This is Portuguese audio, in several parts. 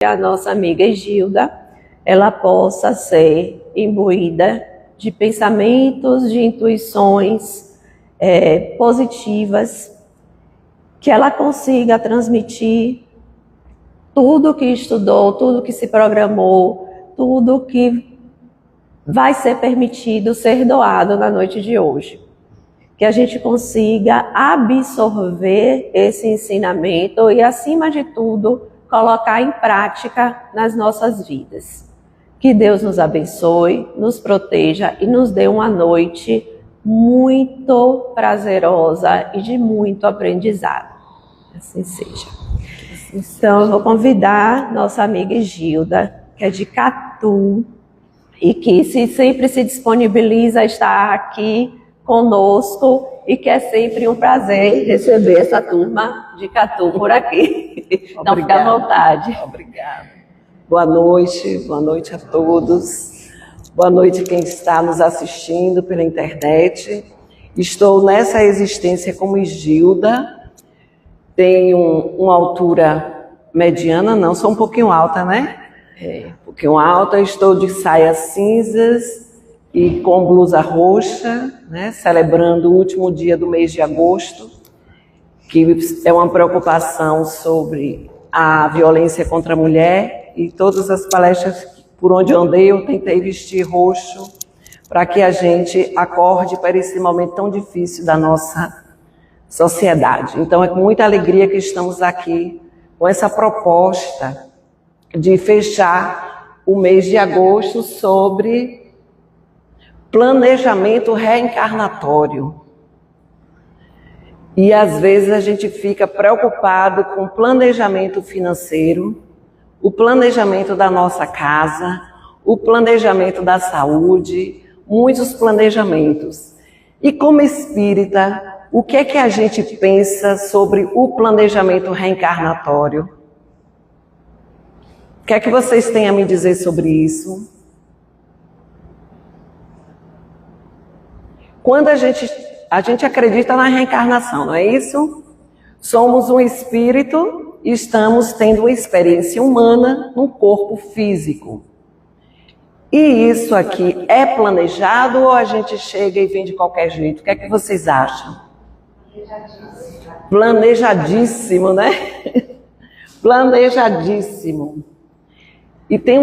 a nossa amiga Gilda, ela possa ser imbuída de pensamentos, de intuições positivas, que ela consiga transmitir tudo que estudou, tudo que se programou, tudo que vai ser permitido ser doado na noite de hoje. Que a gente consiga absorver esse ensinamento e, acima de tudo, colocar em prática nas nossas vidas. Que Deus nos abençoe, nos proteja e nos dê uma noite muito prazerosa e de muito aprendizado. Assim seja. Então, eu vou convidar nossa amiga Gilda, que é de Catu, e que sempre se disponibiliza a estar aqui conosco, e que é sempre um prazer receber essa turma de Catu por aqui. Então, fica à vontade. Obrigada. Boa noite a todos. Boa noite quem está nos assistindo pela internet. Estou nessa existência como Gilda, tenho uma altura mediana, não, sou um pouquinho alta, né? Um pouquinho alta, estou de saias cinzas e com blusa roxa, né, celebrando o último dia do mês de agosto, que é uma preocupação sobre a violência contra a mulher, e todas as palestras por onde eu andei eu tentei vestir roxo para que a gente acorde para esse momento tão difícil da nossa sociedade. Então é com muita alegria que estamos aqui com essa proposta de fechar o mês de agosto sobre planejamento reencarnatório. E às vezes a gente fica preocupado com o planejamento financeiro, o planejamento da nossa casa, o planejamento da saúde, muitos planejamentos. E como espírita, o que é que a gente pensa sobre o planejamento reencarnatório? O que é que vocês têm a me dizer sobre isso? Quando a gente acredita na reencarnação, não é isso? Somos um espírito e estamos tendo uma experiência humana num corpo físico. E isso aqui é planejado ou a gente chega e vem de qualquer jeito? O que é que vocês acham? Planejadíssimo, né? Planejadíssimo. E tem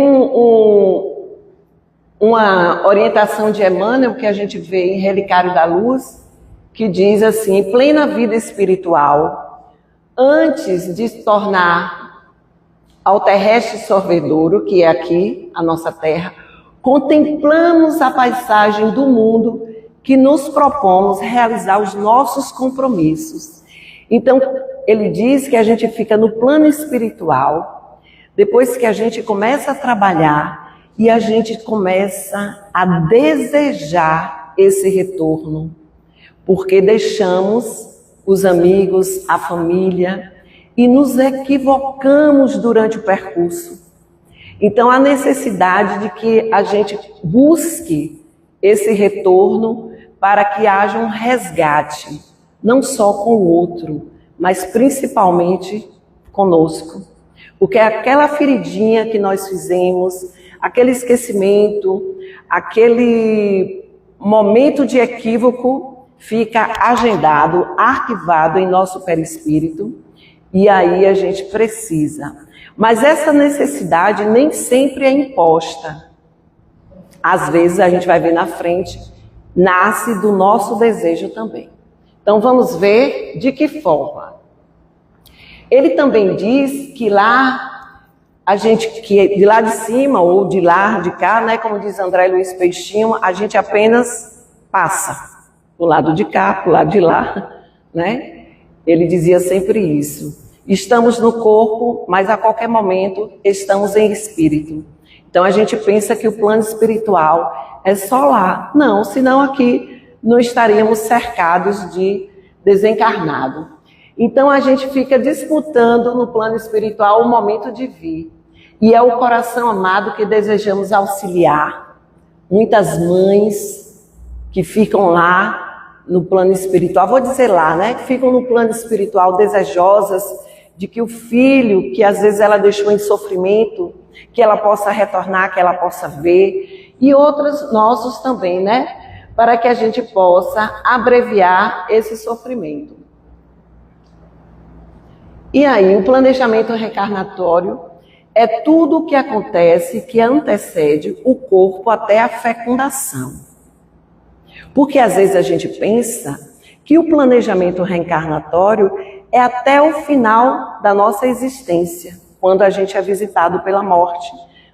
uma orientação de Emmanuel que a gente vê em Relicário da Luz, que diz assim: em plena vida espiritual, antes de se tornar ao terrestre sorvedouro, que é aqui a nossa terra, contemplamos a paisagem do mundo que nos propomos realizar os nossos compromissos. Então, ele diz que a gente fica no plano espiritual, depois que a gente começa a trabalhar, e a gente começa a desejar esse retorno, porque deixamos os amigos, a família, e nos equivocamos durante o percurso. Então, há necessidade de que a gente busque esse retorno para que haja um resgate, não só com o outro, mas principalmente conosco. Porque aquela feridinha que nós fizemos, aquele esquecimento, aquele momento de equívoco fica agendado, arquivado em nosso perispírito, e aí a gente precisa. Mas essa necessidade nem sempre é imposta. Às vezes a gente vai ver na frente, nasce do nosso desejo também. Então vamos ver de que forma. Ele também diz que lá a gente, que de lá de cima ou de lá de cá, né, como diz André Luiz Peixinho, a gente apenas passa do lado de cá, pro lado de lá, né? Ele dizia sempre isso. Estamos no corpo, mas a qualquer momento estamos em espírito. Então a gente pensa que o plano espiritual é só lá. Não, senão aqui não estaríamos cercados de desencarnado. Então a gente fica disputando no plano espiritual o momento de vir. E é o coração amado que desejamos auxiliar. Muitas mães que ficam lá no plano espiritual, vou dizer lá, né? Que ficam no plano espiritual desejosas de que o filho, que às vezes ela deixou em sofrimento, que ela possa retornar, que ela possa ver, e outros nossos também, né? Para que a gente possa abreviar esse sofrimento. E aí, o planejamento reencarnatório é tudo o que acontece que antecede o corpo até a fecundação. Porque às vezes a gente pensa que o planejamento reencarnatório é até o final da nossa existência, quando a gente é visitado pela morte,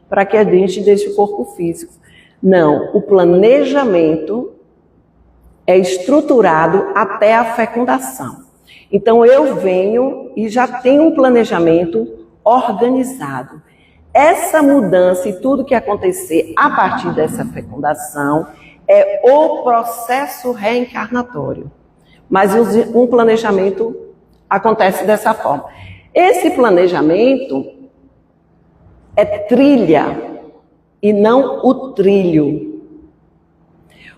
para que a gente deixe o corpo físico. Não, o planejamento é estruturado até a fecundação. Então eu venho e já tenho um planejamento organizado. Essa mudança e tudo que acontecer a partir dessa fecundação é o processo reencarnatório. Mas um planejamento acontece dessa forma. Esse planejamento é trilha e não o trilho,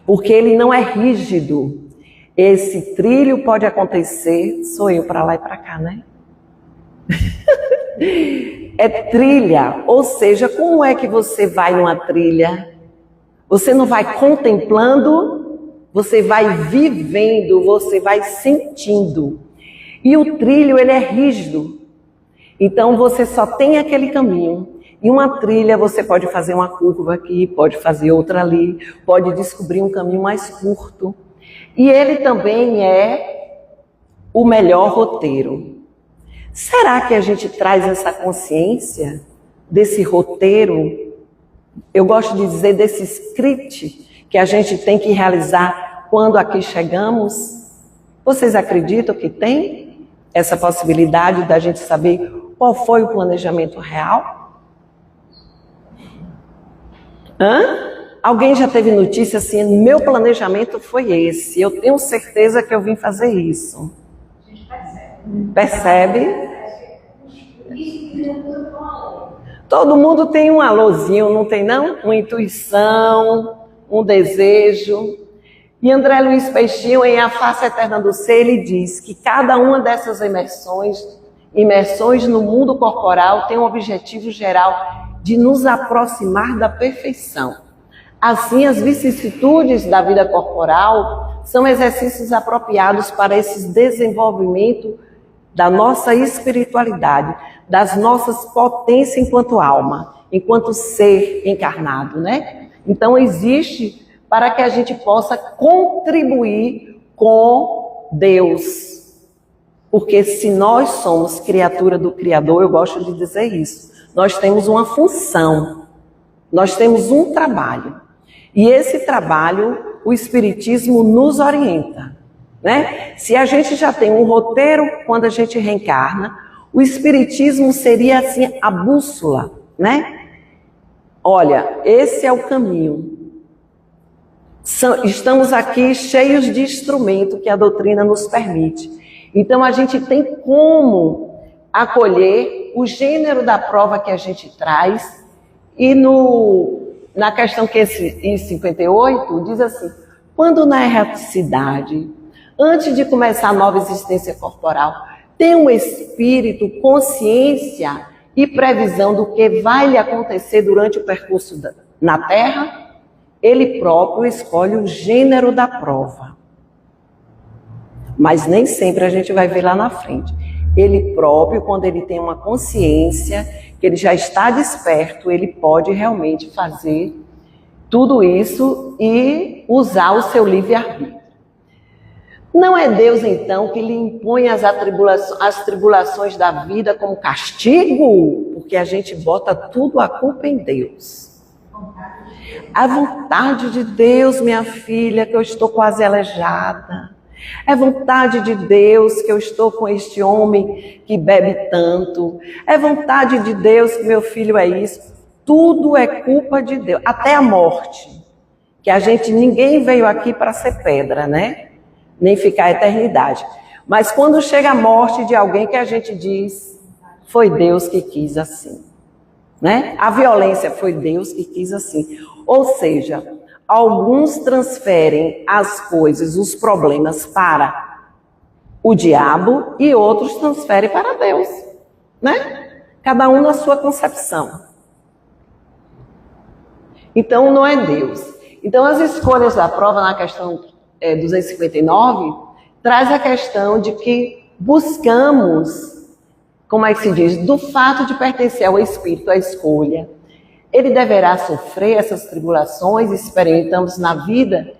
porque ele não é rígido. Esse trilho pode acontecer, sou eu para lá e para cá, né? É trilha, ou seja, como é que você vai numa trilha? Você não vai contemplando, você vai vivendo, você vai sentindo. E o trilho, ele é rígido. Então você só tem aquele caminho. Em uma trilha você pode fazer uma curva aqui, pode fazer outra ali, pode descobrir um caminho mais curto. E ele também é o melhor roteiro. Será que a gente traz essa consciência desse roteiro? Eu gosto de dizer desse script que a gente tem que realizar quando aqui chegamos. Vocês acreditam que tem essa possibilidade da gente saber qual foi o planejamento real? Alguém já teve notícia assim, meu planejamento foi esse, eu tenho certeza que eu vim fazer isso. A gente percebe? Todo mundo tem um alôzinho, não tem não? Uma intuição, um desejo. E André Luiz Peixinho, em A Face Eterna do Ser, ele diz que cada uma dessas imersões no mundo corporal tem um objetivo geral de nos aproximar da perfeição. Assim, as vicissitudes da vida corporal são exercícios apropriados para esse desenvolvimento da nossa espiritualidade, das nossas potências enquanto alma, enquanto ser encarnado, né? Então, existe para que a gente possa contribuir com Deus. Porque se nós somos criatura do Criador, eu gosto de dizer isso, nós temos uma função, nós temos um trabalho. E esse trabalho, o Espiritismo nos orienta, né? Se a gente já tem um roteiro quando a gente reencarna, o Espiritismo seria assim a bússola, né? Olha, esse é o caminho. Estamos aqui cheios de instrumento que a doutrina nos permite. Então a gente tem como acolher o gênero da prova que a gente traz e na questão 58 diz assim, quando na erraticidade, antes de começar a nova existência corporal, tem um espírito, consciência e previsão do que vai lhe acontecer durante o percurso na Terra, ele próprio escolhe o gênero da prova. Mas nem sempre a gente vai ver lá na frente. Ele próprio, quando ele tem uma consciência, que ele já está desperto, ele pode realmente fazer tudo isso e usar o seu livre-arbítrio. Não é Deus, então, que lhe impõe as tribulações da vida como castigo? Porque a gente bota tudo a culpa em Deus. A vontade de Deus, minha filha, que eu estou quase aleijada. É vontade de Deus que eu estou com este homem que bebe tanto. É vontade de Deus que meu filho é isso. Tudo é culpa de Deus. Até a morte. Que ninguém veio aqui para ser pedra, né? Nem ficar a eternidade. Mas quando chega a morte de alguém que a gente diz, foi Deus que quis assim. Né? A violência foi Deus que quis assim. Ou seja, alguns transferem as coisas, os problemas para o diabo e outros transferem para Deus. né? Cada um na sua concepção. Então, não é Deus. Então, as escolhas da prova na questão 259 traz a questão de que buscamos, como é que se diz, do fato de pertencer ao Espírito, a escolha. Ele deverá sofrer essas tribulações, experimentamos na vida,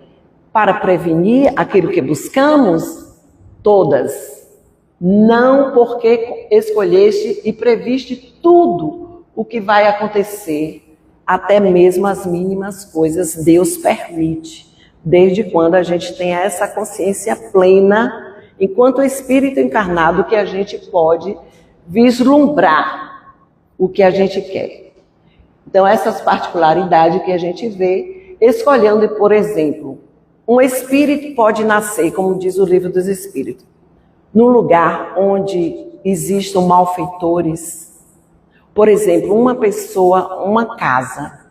para prevenir aquilo que buscamos? Todas. Não porque escolheste e previste tudo o que vai acontecer, até mesmo as mínimas coisas Deus permite. Desde quando a gente tem essa consciência plena, enquanto espírito encarnado, que a gente pode vislumbrar o que a gente quer. Então, essas particularidades que a gente vê, escolhendo, por exemplo, um espírito pode nascer, como diz o Livro dos Espíritos, num lugar onde existam malfeitores. Por exemplo, uma pessoa, uma casa,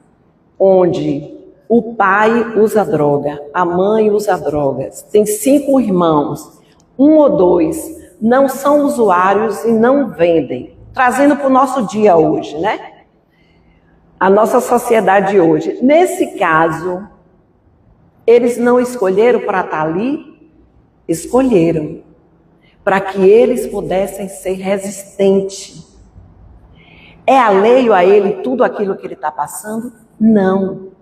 onde o pai usa droga, a mãe usa drogas, tem 5 irmãos, 1 ou 2 não são usuários e não vendem. Trazendo para o nosso dia hoje, né? A nossa sociedade hoje. Nesse caso, eles não escolheram para estar ali? Escolheram. Para que eles pudessem ser resistentes. É alheio a ele tudo aquilo que ele está passando? Não.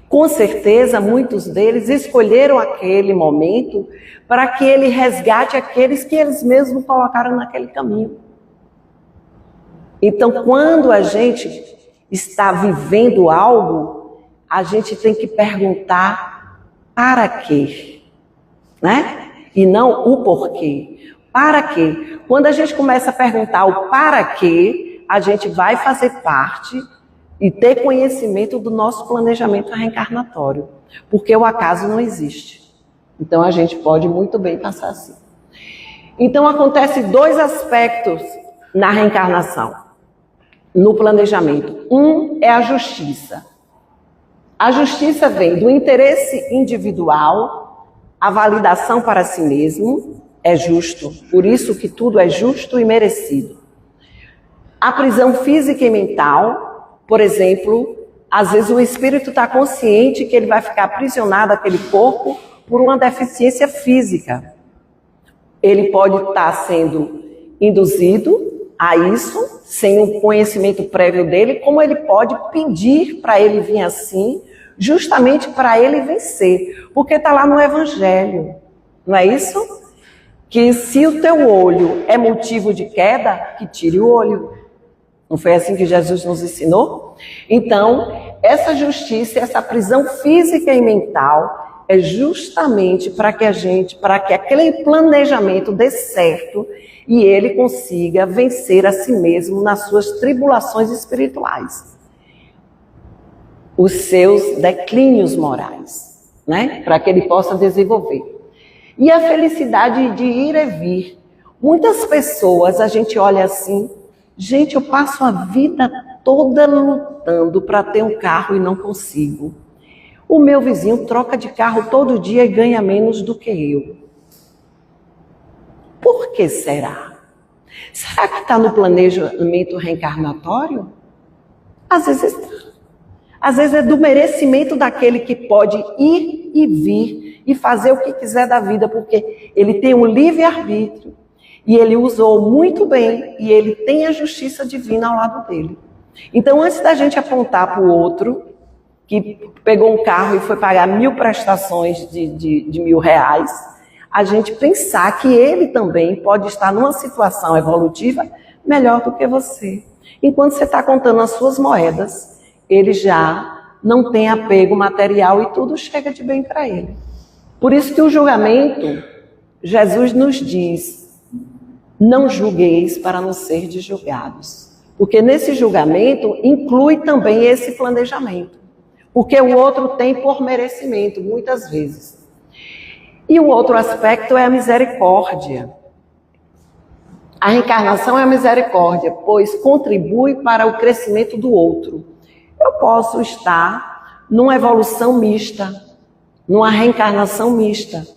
Com certeza, muitos deles escolheram aquele momento para que ele resgate aqueles que eles mesmos colocaram naquele caminho. Então, quando a gente está vivendo algo, a gente tem que perguntar para quê, né? E não o porquê. Para quê? Quando a gente começa a perguntar o para quê, a gente vai fazer parte e ter conhecimento do nosso planejamento reencarnatório, porque o acaso não existe. Então a gente pode muito bem passar assim. Então acontece 2 aspectos na reencarnação, no planejamento. Um é a justiça. A justiça vem do interesse individual, a validação para si mesmo, é justo, por isso que tudo é justo e merecido. A prisão física e mental, por exemplo, às vezes o espírito está consciente que ele vai ficar aprisionado àquele corpo por uma deficiência física. Ele pode estar sendo induzido a isso, sem o conhecimento prévio dele, como ele pode pedir para ele vir assim, justamente para ele vencer. Porque está lá no Evangelho, não é isso? Que se o teu olho é motivo de queda, que tire o olho. Não foi assim que Jesus nos ensinou? Então, essa justiça, essa prisão física e mental é justamente para que aquele planejamento dê certo e ele consiga vencer a si mesmo nas suas tribulações espirituais. Os seus declínios morais, né? Para que ele possa desenvolver. E a felicidade de ir e vir. Muitas pessoas, a gente olha assim, gente, eu passo a vida toda lutando para ter um carro e não consigo. O meu vizinho troca de carro todo dia e ganha menos do que eu. Por que será? Será que está no planejamento reencarnatório? Às vezes está. Às vezes é do merecimento daquele que pode ir e vir e fazer o que quiser da vida, porque ele tem um livre-arbítrio. E ele usou muito bem, e ele tem a justiça divina ao lado dele. Então, antes da gente apontar para o outro, que pegou um carro e foi pagar 1000 prestações de R$1.000, a gente pensar que ele também pode estar numa situação evolutiva melhor do que você. Enquanto você está contando as suas moedas, ele já não tem apego material e tudo chega de bem para ele. Por isso que o julgamento, Jesus nos diz, não julgueis para não ser julgados. Porque nesse julgamento inclui também esse planejamento. Porque o outro tem por merecimento, muitas vezes. E o outro aspecto é a misericórdia. A reencarnação é a misericórdia, pois contribui para o crescimento do outro. Eu posso estar numa evolução mista, numa reencarnação mista.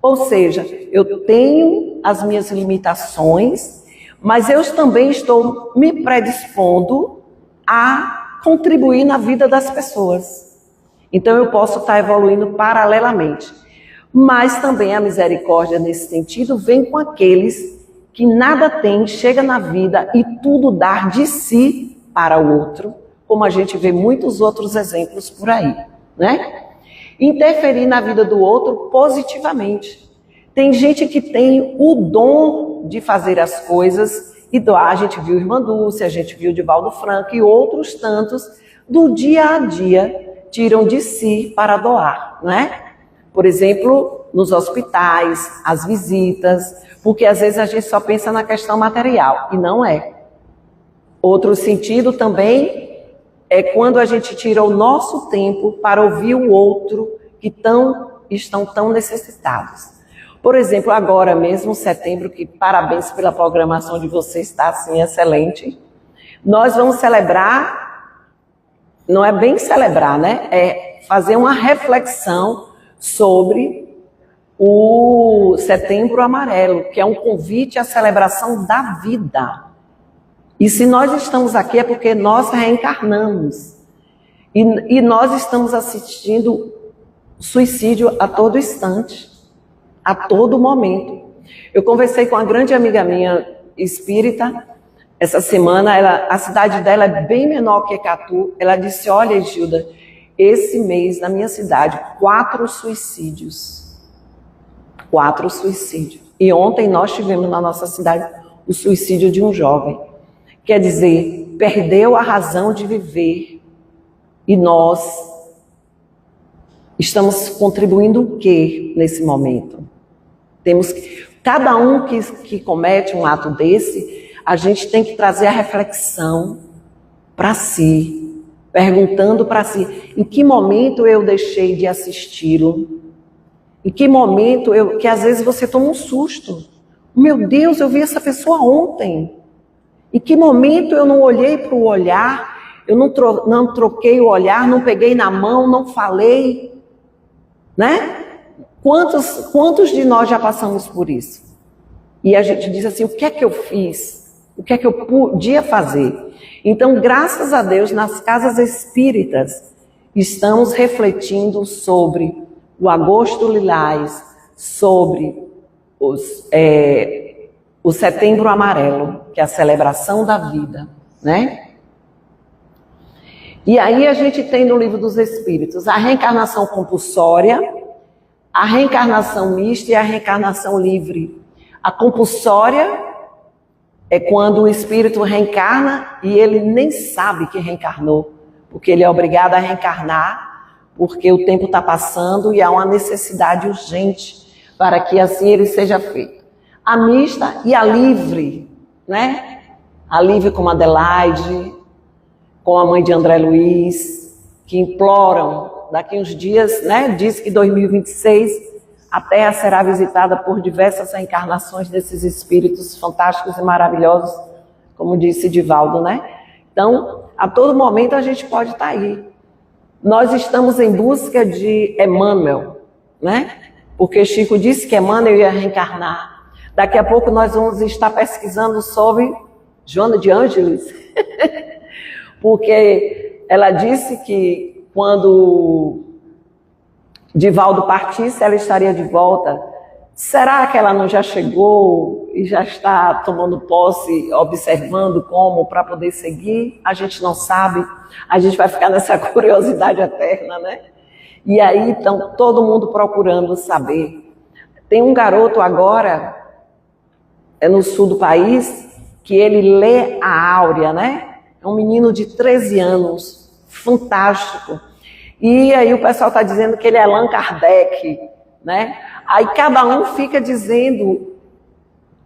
Ou seja, eu tenho as minhas limitações, mas eu também estou me predispondo a contribuir na vida das pessoas. Então eu posso estar evoluindo paralelamente. Mas também a misericórdia nesse sentido vem com aqueles que nada têm, chega na vida e tudo dar de si para o outro, como a gente vê muitos outros exemplos por aí, né? Interferir na vida do outro positivamente. Tem gente que tem o dom de fazer as coisas e doar. A gente viu Irmã Dulce, a gente viu Divaldo Franco e outros tantos, do dia a dia, tiram de si para doar, né? Por exemplo, nos hospitais, as visitas, porque às vezes a gente só pensa na questão material, e não é. Outro sentido também é quando a gente tira o nosso tempo para ouvir o outro que estão tão necessitados. Por exemplo, agora mesmo, setembro, que parabéns pela programação de vocês, está assim excelente. Nós vamos celebrar, não é bem celebrar, né? É fazer uma reflexão sobre o Setembro Amarelo, que é um convite à celebração da vida. E se nós estamos aqui é porque nós reencarnamos. E nós estamos assistindo suicídio a todo instante, a todo momento. Eu conversei com uma grande amiga minha espírita essa semana, a cidade dela é bem menor que Ecatu. Ela disse: olha, Gilda, esse mês na minha cidade, 4 suicídios. 4 suicídios. E ontem nós tivemos na nossa cidade o suicídio de um jovem. Quer dizer, perdeu a razão de viver. E nós estamos contribuindo o quê nesse momento? Cada um que comete um ato desse, a gente tem que trazer a reflexão para si, perguntando para si, em que momento eu deixei de assisti-lo? Em que momento que às vezes você toma um susto. Meu Deus, eu vi essa pessoa ontem. Em que momento eu não olhei para o olhar, eu não troquei o olhar, não peguei na mão, não falei, né? Quantos de nós já passamos por isso? E a gente diz assim, o que é que eu fiz? O que é que eu podia fazer? Então, graças a Deus, nas casas espíritas, estamos refletindo sobre o Agosto Lilás, sobre o Setembro Amarelo, que é a celebração da vida, né? E aí a gente tem no Livro dos Espíritos a reencarnação compulsória, a reencarnação mista e a reencarnação livre. A compulsória é quando o espírito reencarna e ele nem sabe que reencarnou, porque ele é obrigado a reencarnar, porque o tempo está passando e há uma necessidade urgente para que assim ele seja feito. A mista e a livre, né? A livre como Adelaide, com a mãe de André Luiz, que imploram, daqui uns dias, né? Diz que 2026 a Terra será visitada por diversas reencarnações desses espíritos fantásticos e maravilhosos, como disse Divaldo, né? Então, a todo momento a gente pode estar aí. Nós estamos em busca de Emmanuel, né? Porque Chico disse que Emmanuel ia reencarnar. Daqui a pouco nós vamos estar pesquisando sobre Joana de Ângeles, porque ela disse que quando Divaldo partisse, ela estaria de volta. Será que ela não já chegou e já está tomando posse, observando como para poder seguir? A gente não sabe. A gente vai ficar nessa curiosidade eterna, né? E aí, então, todo mundo procurando saber. Tem um garoto agora, no sul do país, que ele lê a Áurea, né? É um menino de 13 anos, fantástico. E aí o pessoal está dizendo que ele é Allan Kardec, né? Aí cada um fica dizendo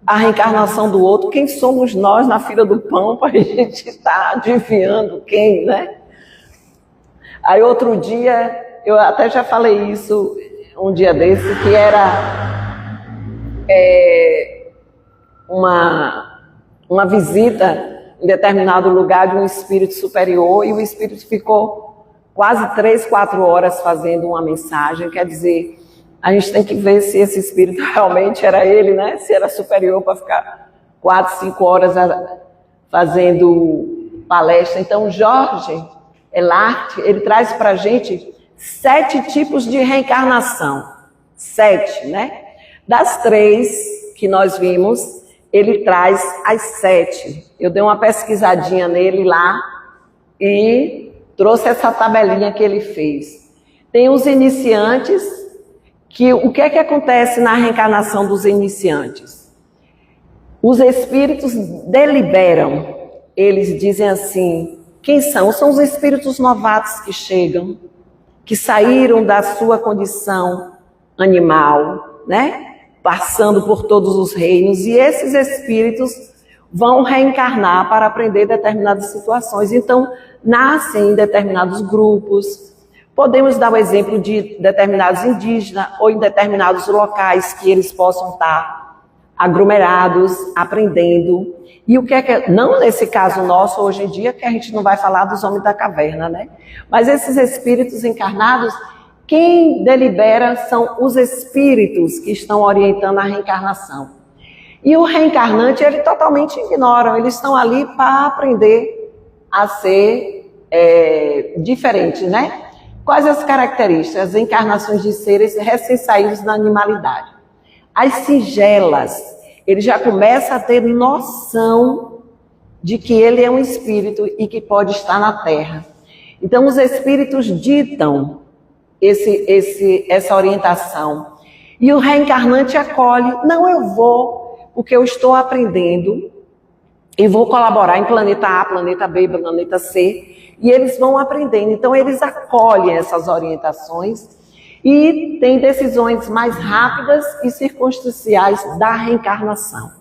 a reencarnação do outro, quem somos nós na fila do pão para a gente estar adivinhando quem, né? Aí outro dia, eu até já falei isso um dia desse, que era uma visita em determinado lugar de um espírito superior, e o espírito ficou quase 3, 4 horas fazendo uma mensagem. Quer dizer, a gente tem que ver se esse espírito realmente era ele, né? Se era superior para ficar 4, 5 horas fazendo palestra. Então, Jorge Elart, ele traz para a gente 7 tipos de reencarnação. 7, né? Das 3 que nós vimos, ele traz as 7. Eu dei uma pesquisadinha nele lá e trouxe essa tabelinha que ele fez. Tem os iniciantes, que o que é que acontece na reencarnação dos iniciantes? Os espíritos deliberam, eles dizem assim, quem são? São os espíritos novatos que chegam, que saíram da sua condição animal, né? Passando por todos os reinos, e esses espíritos vão reencarnar para aprender determinadas situações. Então, nascem em determinados grupos. Podemos dar o exemplo de determinados indígenas ou em determinados locais que eles possam estar aglomerados, aprendendo. E o que é que... Não nesse caso nosso, hoje em dia, que a gente não vai falar dos homens da caverna, né? Mas esses espíritos encarnados, quem delibera são os espíritos que estão orientando a reencarnação. E o reencarnante, ele totalmente ignora, eles estão ali para aprender a ser diferente, né? Quais as características? As encarnações de seres recém-saídos da animalidade. As singelas, ele já começa a ter noção de que ele é um espírito e que pode estar na Terra. Então, os espíritos ditam essa orientação. E o reencarnante acolhe, não, eu vou, porque eu estou aprendendo e vou colaborar em planeta A, planeta B, planeta C, e eles vão aprendendo. Então, eles acolhem essas orientações e têm decisões mais rápidas e circunstanciais da reencarnação.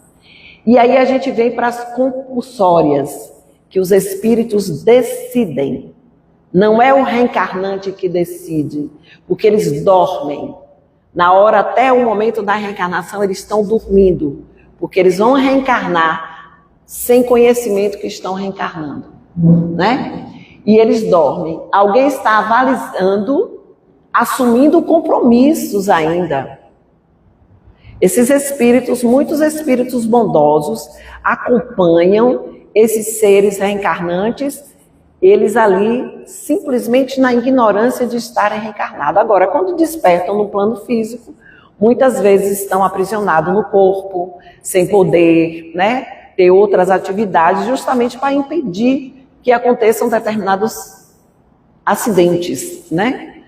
E aí a gente vem para as compulsórias, que os espíritos decidem. Não é o reencarnante que decide, porque eles dormem. Na hora, até o momento da reencarnação, eles estão dormindo, porque eles vão reencarnar sem conhecimento que estão reencarnando, né? E eles dormem. Alguém está avalizando, assumindo compromissos ainda. Esses espíritos, muitos espíritos bondosos, acompanham esses seres reencarnantes, eles ali simplesmente na ignorância de estarem reencarnados. Agora, quando despertam no plano físico, muitas vezes estão aprisionados no corpo, sem poder, né, ter outras atividades, justamente para impedir que aconteçam determinados acidentes, né?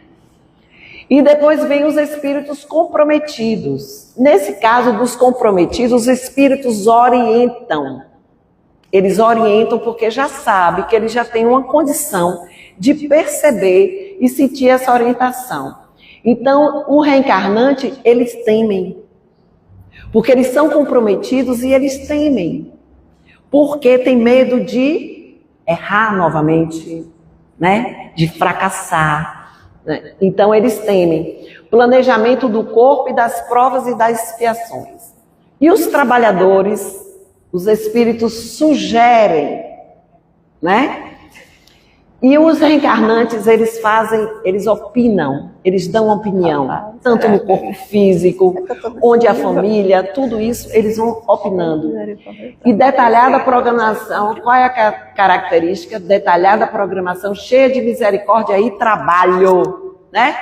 E depois vem os espíritos comprometidos. Nesse caso dos comprometidos, os espíritos orientam. Eles orientam porque já sabem que eles já têm uma condição de perceber e sentir essa orientação. Então, o reencarnante, eles temem. Porque eles são comprometidos e eles temem. Porque tem medo de errar novamente, né? De fracassar. Né? Então, eles temem. Planejamento do corpo e das provas e das expiações. E os trabalhadores, os espíritos sugerem, né? E os reencarnantes, eles opinam, eles dão opinião, tanto no corpo físico, onde a família, tudo isso, eles vão opinando. E detalhada programação, qual é a característica? Detalhada programação, cheia de misericórdia e trabalho, né?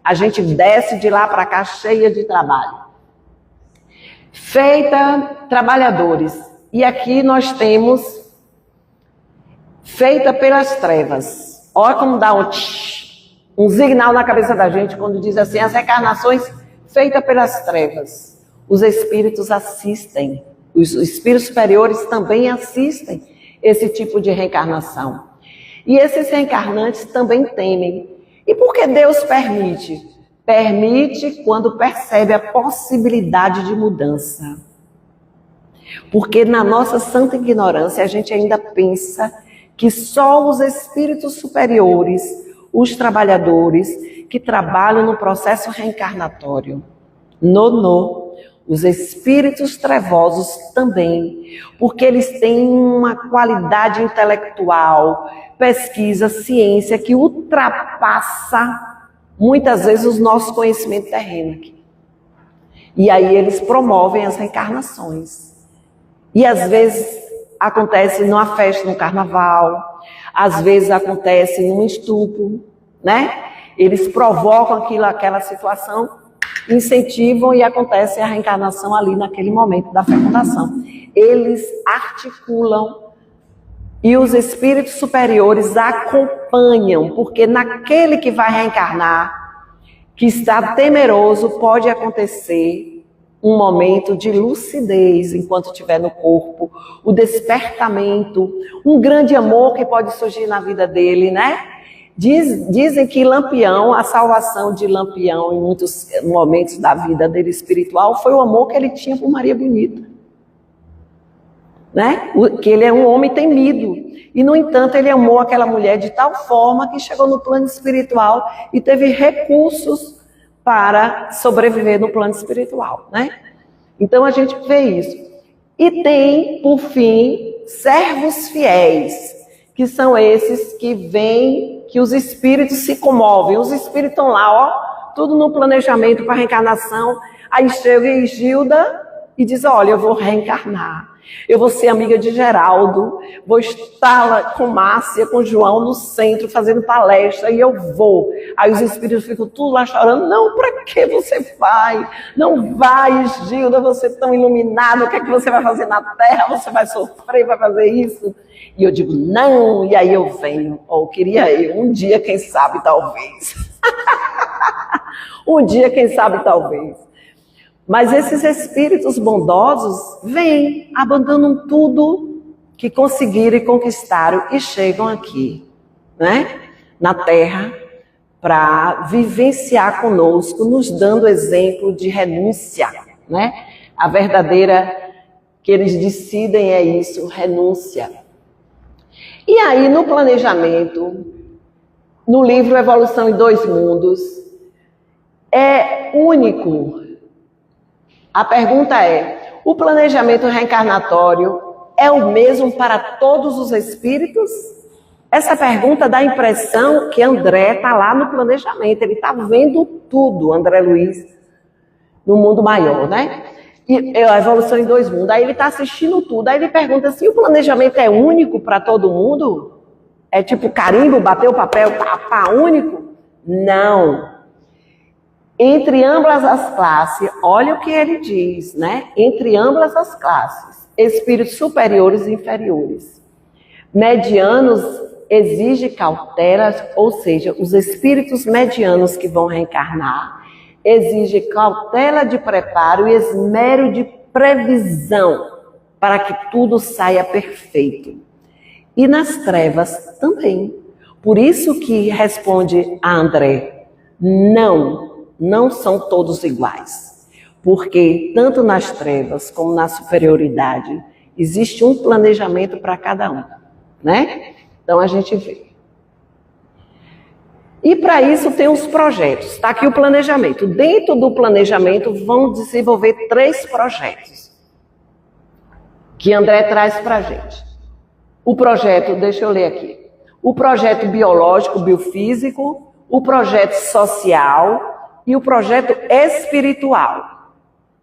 A gente desce de lá para cá cheia de trabalho. Feita trabalhadores. E aqui nós temos feita pelas trevas. Olha como dá um signal na cabeça da gente quando diz assim, as reencarnações feitas pelas trevas. Os espíritos assistem, os espíritos superiores também assistem esse tipo de reencarnação. E esses reencarnantes também temem. E por que Deus permite? Permite quando percebe a possibilidade de mudança. Porque na nossa santa ignorância a gente ainda pensa que só os espíritos superiores, os trabalhadores que trabalham no processo reencarnatório. No. Os espíritos trevosos também, porque eles têm uma qualidade intelectual, pesquisa, ciência que ultrapassa muitas vezes os nossos conhecimentos terrenos aqui. E aí eles promovem as reencarnações. E às vezes acontece numa festa, no carnaval, às vezes acontece num estupro, né? Eles provocam aquela situação, incentivam e acontece a reencarnação ali naquele momento da fecundação. Eles articulam e os espíritos superiores acompanham, porque naquele que vai reencarnar, que está temeroso, pode acontecer um momento de lucidez enquanto estiver no corpo, o despertamento, um grande amor que pode surgir na vida dele, né? Dizem que Lampião, a salvação de Lampião em muitos momentos da vida dele espiritual foi o amor que ele tinha por Maria Bonita. Né? Que ele é um homem temido. E, no entanto, ele amou aquela mulher de tal forma que chegou no plano espiritual e teve recursos para sobreviver no plano espiritual. Né? Então, a gente vê isso. E tem, por fim, servos fiéis, que são esses que veem que os espíritos se comovem. Os espíritos estão lá, ó, tudo no planejamento para reencarnação. Aí chega Gilda e diz, olha, eu vou reencarnar. Eu vou ser amiga de Geraldo, vou estar lá com Márcia, com João no centro, fazendo palestra, e eu vou. Aí os espíritos ficam tudo lá chorando, não, para que você vai? Não vai, Gilda, você é tão iluminada, o que é que você vai fazer na Terra? Você vai sofrer, vai fazer isso? E eu digo, não, e aí eu venho, ou queria eu, um dia, quem sabe, talvez. Um dia, quem sabe, talvez. Mas esses espíritos bondosos vêm, abandonam tudo que conseguiram e conquistaram e chegam aqui, né, na Terra, para vivenciar conosco, nos dando exemplo de renúncia, né? A verdadeira que eles decidem é isso, renúncia. E aí, no planejamento, no livro Evolução em Dois Mundos, é único. A pergunta é, o planejamento reencarnatório é o mesmo para todos os espíritos? Essa pergunta dá a impressão que André está lá no planejamento, ele está vendo tudo, André Luiz, no mundo maior, né? E a evolução em dois mundos, aí ele está assistindo tudo, aí ele pergunta assim, o planejamento é único para todo mundo? É tipo carimbo, bater o papel, pá, único? Não. Entre ambas as classes, olha o que ele diz, né? Entre ambas as classes, espíritos superiores e inferiores. Medianos exige cautela, ou seja, os espíritos medianos que vão reencarnar, exige cautela de preparo e esmero de previsão para que tudo saia perfeito. E nas trevas também. Por isso que responde a André, não são todos iguais, porque tanto nas trevas como na superioridade existe um planejamento para cada um, né? Então a gente vê. E para isso tem os projetos, está aqui o planejamento. Dentro do planejamento vão desenvolver 3 projetos que André traz para a gente. O projeto, deixa eu ler aqui, o projeto biológico, biofísico, o projeto social e o projeto espiritual.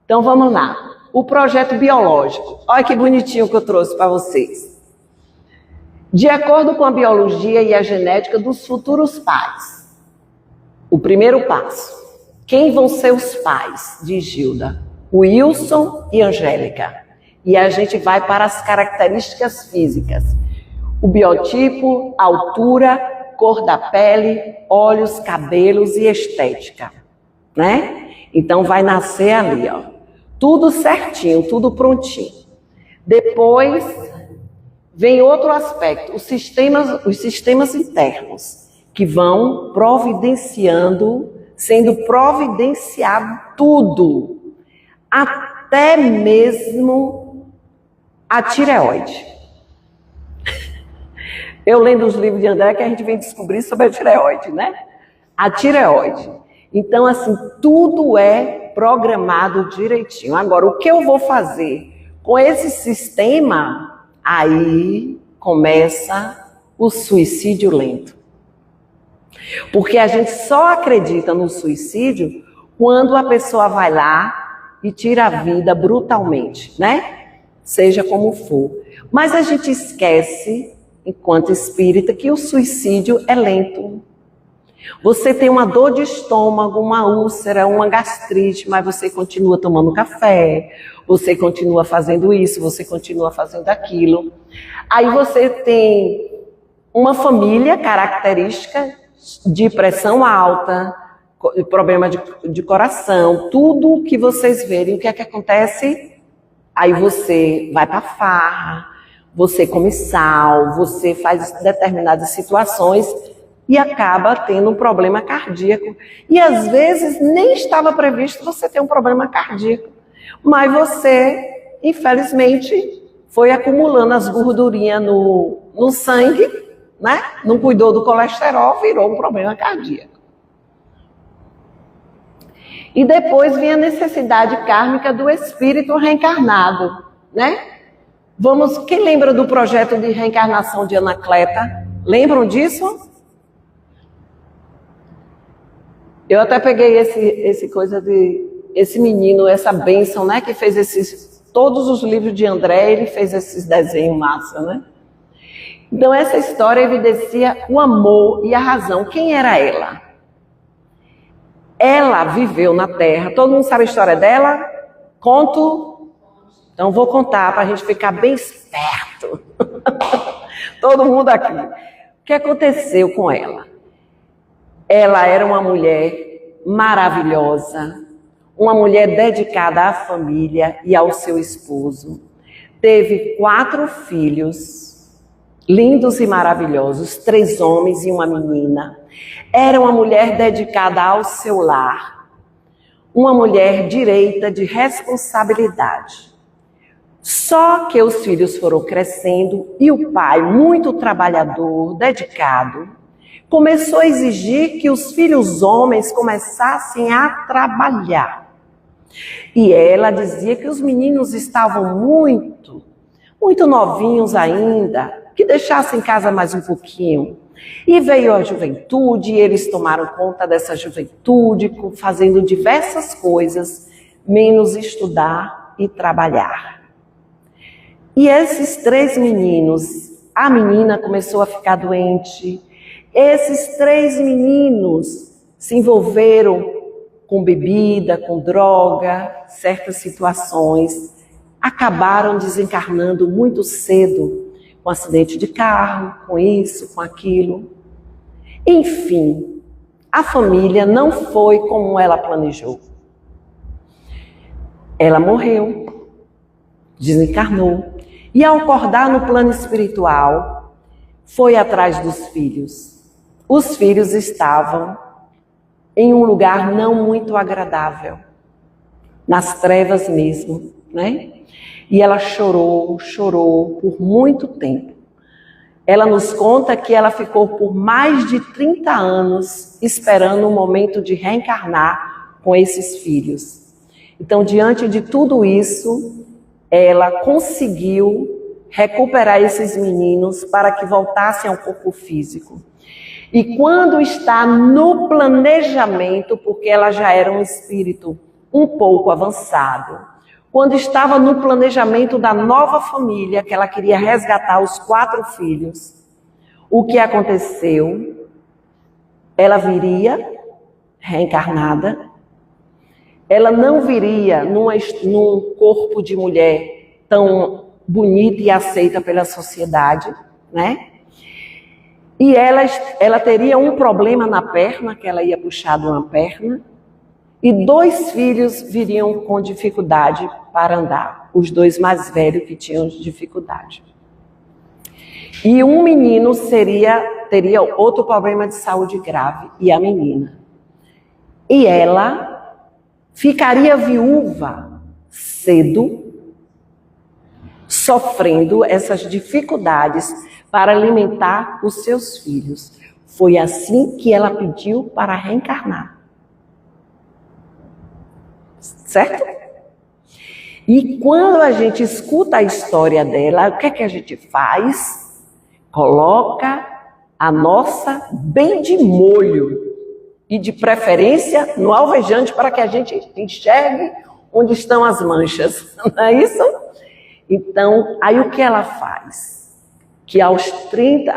Então vamos lá. O projeto biológico. Olha que bonitinho que eu trouxe para vocês. De acordo com a biologia e a genética dos futuros pais. O primeiro passo. Quem vão ser os pais de Gilda? Wilson e Angélica. E a gente vai para as características físicas. O biotipo, altura, cor da pele, olhos, cabelos e estética. Né? Então vai nascer ali, ó, tudo certinho, tudo prontinho. Depois vem outro aspecto, os sistemas internos, que vão providenciando, sendo providenciado tudo, até mesmo a tireoide. Eu lendo os livros de André que a gente vem descobrir sobre a tireoide, né? A tireoide. Então, assim, tudo é programado direitinho. Agora, o que eu vou fazer com esse sistema? Aí começa o suicídio lento. Porque a gente só acredita no suicídio quando a pessoa vai lá e tira a vida brutalmente, né? seja como for. Mas a gente esquece, enquanto espírita, que o suicídio é lento. Você tem uma dor de estômago, uma úlcera, uma gastrite, mas você continua tomando café, você continua fazendo isso, você continua fazendo aquilo. Aí você tem uma família característica de pressão alta, problema de coração, tudo que vocês verem, o que é que acontece? Aí você vai para farra, você come sal, você faz determinadas situações e acaba tendo um problema cardíaco. E às vezes nem estava previsto você ter um problema cardíaco, mas você, infelizmente, foi acumulando as gordurinhas no sangue, né? Não cuidou do colesterol, virou um problema cardíaco. E depois vem a necessidade kármica do espírito reencarnado, né? Quem lembra do projeto de reencarnação de Anacleta? Lembram disso? Eu até peguei esse menino, essa bênção, né? Que fez todos os livros de André, ele fez esses desenhos massa, né? Então essa história evidencia o amor e a razão. Quem era ela? Ela viveu na Terra. Todo mundo sabe a história dela? Conto? Então vou contar para a gente ficar bem esperto. Todo mundo aqui. O que aconteceu com ela? Ela era uma mulher maravilhosa, uma mulher dedicada à família e ao seu esposo. Teve 4 filhos, lindos e maravilhosos, 3 homens e uma menina. Era uma mulher dedicada ao seu lar, uma mulher direita de responsabilidade. Só que os filhos foram crescendo e o pai, muito trabalhador, dedicado, começou a exigir que os filhos homens começassem a trabalhar. E ela dizia que os meninos estavam muito novinhos ainda, que deixassem em casa mais um pouquinho. E veio a juventude, e eles tomaram conta dessa juventude, fazendo diversas coisas, menos estudar e trabalhar. E esses 3 meninos, a menina começou a ficar doente. Esses 3 meninos se envolveram com bebida, com droga, certas situações, acabaram desencarnando muito cedo, com acidente de carro, com isso, com aquilo. Enfim, a família não foi como ela planejou. Ela morreu, desencarnou, e ao acordar no plano espiritual, foi atrás dos filhos. Os filhos estavam em um lugar não muito agradável, nas trevas mesmo, né? E ela chorou por muito tempo. Ela nos conta que ela ficou por mais de 30 anos esperando o momento de reencarnar com esses filhos. Então, diante de tudo isso, ela conseguiu recuperar esses meninos para que voltassem ao corpo físico. E quando está no planejamento, porque ela já era um espírito um pouco avançado, quando estava no planejamento da nova família, que ela queria resgatar os 4 filhos, o que aconteceu? Ela viria reencarnada, ela não viria num corpo de mulher tão bonita e aceita pela sociedade, né? E ela teria um problema na perna, que ela ia puxar de uma perna, e 2 filhos viriam com dificuldade para andar, os 2 mais velhos que tinham dificuldade. E um menino teria outro problema de saúde grave, e a menina. E ela ficaria viúva cedo, sofrendo essas dificuldades para alimentar os seus filhos. Foi assim que ela pediu para reencarnar. Certo? E quando a gente escuta a história dela, o que é que a gente faz? Coloca a nossa bem de molho e de preferência no alvejante para que a gente enxergue onde estão as manchas, não é isso? Então, aí o que ela faz? Que aos 30,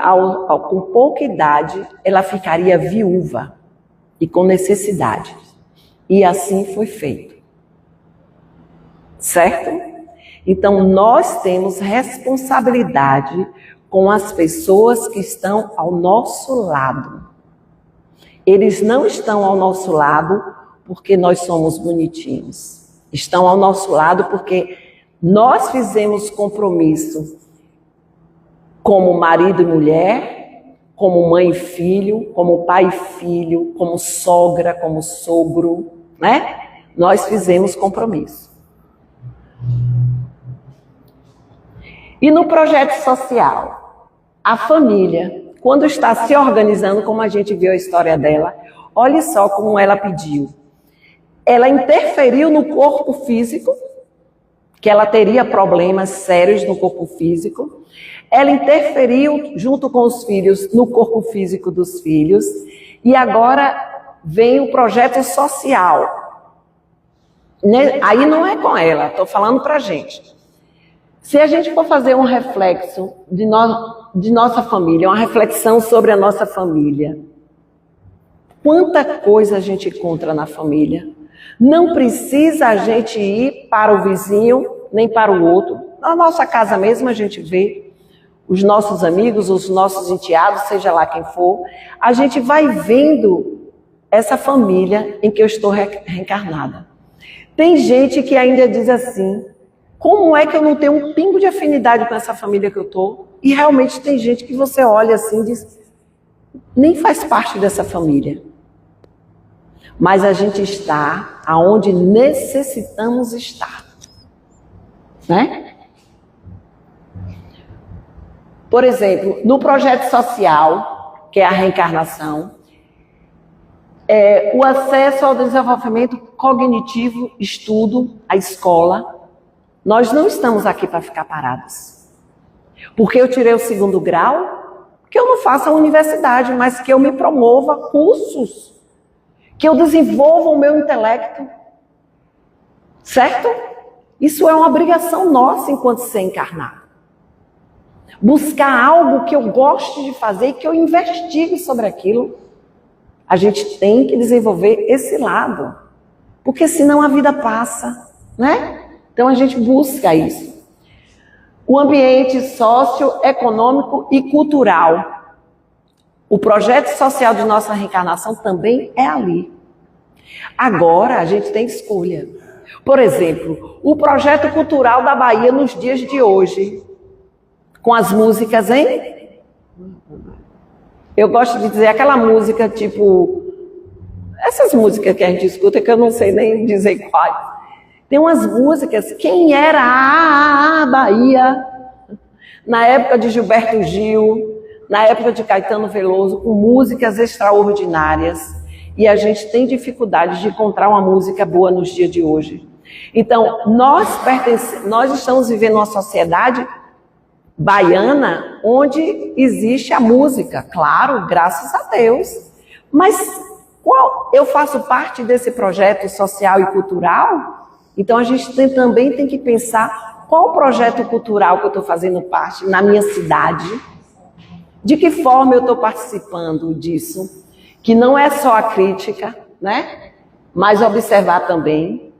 com pouca idade, ela ficaria viúva e com necessidade. E assim foi feito. Certo? Então, nós temos responsabilidade com as pessoas que estão ao nosso lado. Eles não estão ao nosso lado porque nós somos bonitinhos. Estão ao nosso lado porque nós fizemos compromisso como marido e mulher, como mãe e filho, como pai e filho, como sogra, como sogro, né? Nós fizemos compromisso. E no projeto social, a família, quando está se organizando, como a gente viu a história dela, olhe só como ela pediu. Ela interferiu no corpo físico, que ela teria problemas sérios no corpo físico. Ela interferiu junto com os filhos no corpo físico dos filhos. E agora vem o projeto social. Aí não é com ela, estou falando para a gente. Se a gente for fazer um reflexo de nossa família, uma reflexão sobre a nossa família, quanta coisa a gente encontra na família. Não precisa a gente ir para o vizinho, nem para o outro. Na nossa casa mesmo a gente vê os nossos amigos, os nossos enteados, seja lá quem for. A gente vai vendo essa família em que eu estou reencarnada. Tem gente que ainda diz assim, como é que eu não tenho um pingo de afinidade com essa família que eu estou? E realmente tem gente que você olha assim e diz, nem faz parte dessa família. Mas a gente está aonde necessitamos estar. Né? Por exemplo, no projeto social, que é a reencarnação, o acesso ao desenvolvimento cognitivo, estudo, a escola, nós não estamos aqui para ficar parados. Porque eu tirei o 2º grau, que eu não faça a universidade, mas que eu me promova cursos, que eu desenvolva o meu intelecto. Certo? Isso é uma obrigação nossa enquanto ser encarnado. Buscar algo que eu goste de fazer e que eu investigue sobre aquilo. A gente tem que desenvolver esse lado. Porque senão a vida passa, né? Então a gente busca isso. O ambiente socioeconômico e cultural. O projeto social de nossa reencarnação também é ali. Agora a gente tem escolha. Por exemplo, o projeto cultural da Bahia nos dias de hoje, com as músicas, hein? Eu gosto de dizer aquela música tipo... Essas músicas que a gente escuta que eu não sei nem dizer quais. Tem umas músicas, quem era a Bahia, na época de Gilberto Gil, na época de Caetano Veloso, com músicas extraordinárias. E a gente tem dificuldade de encontrar uma música boa nos dias de hoje. Então, nós estamos vivendo uma sociedade baiana onde existe a música, claro, graças a Deus. Mas eu faço parte desse projeto social e cultural, então a gente também tem que pensar qual projeto cultural que eu estou fazendo parte na minha cidade, de que forma eu estou participando disso, que não é só a crítica, né? Mas observar também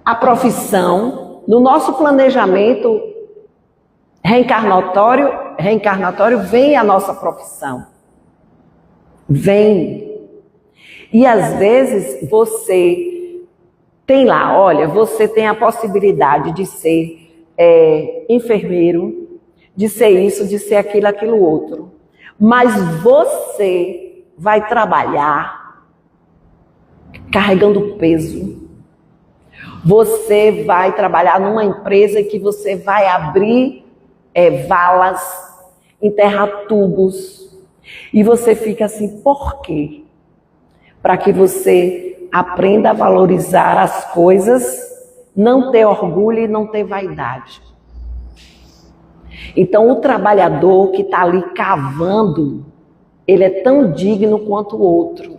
a profissão, no nosso planejamento reencarnatório vem a nossa profissão. Vem. E às vezes você tem lá, olha, você tem a possibilidade de ser enfermeiro, de ser isso, de ser aquilo outro. Mas você vai trabalhar carregando peso. Você vai trabalhar numa empresa que você vai abrir valas, enterrar tubos. E você fica assim, por quê? Para que você aprenda a valorizar as coisas, não ter orgulho e não ter vaidade. Então, o trabalhador que está ali cavando, ele é tão digno quanto o outro,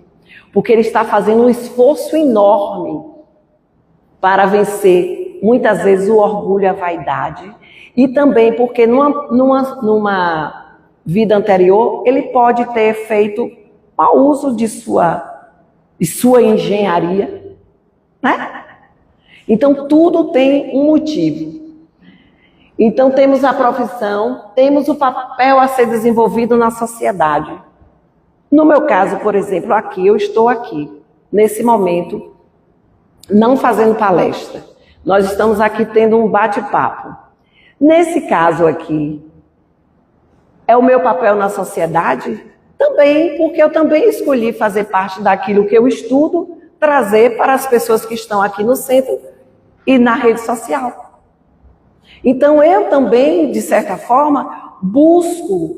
porque ele está fazendo um esforço enorme para vencer muitas vezes o orgulho e a vaidade, e também porque numa vida anterior ele pode ter feito mau uso de sua engenharia, né? Então tudo tem um motivo. Então temos a profissão, temos o papel a ser desenvolvido na sociedade. No meu caso, por exemplo, aqui, eu estou aqui, nesse momento, não fazendo palestra. Nós estamos aqui tendo um bate-papo. Nesse caso aqui, é o meu papel na sociedade? Também, porque eu também escolhi fazer parte daquilo que eu estudo, trazer para as pessoas que estão aqui no centro e na rede social. Então, eu também, de certa forma, busco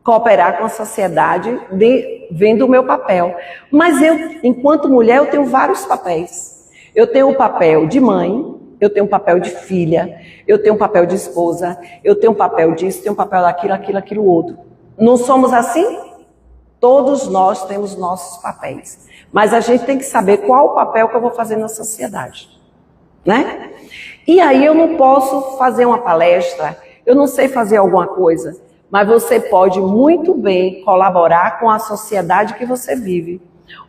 cooperar com a sociedade, vendo o meu papel. Mas eu, enquanto mulher, eu tenho vários papéis. Eu tenho o papel de mãe, eu tenho o papel de filha, eu tenho o papel de esposa, eu tenho o papel disso, tenho o papel daquilo, aquilo outro. Não somos assim? Todos nós temos nossos papéis. Mas a gente tem que saber qual o papel que eu vou fazer na sociedade, né? E aí eu não posso fazer uma palestra, eu não sei fazer alguma coisa, mas você pode muito bem colaborar com a sociedade que você vive.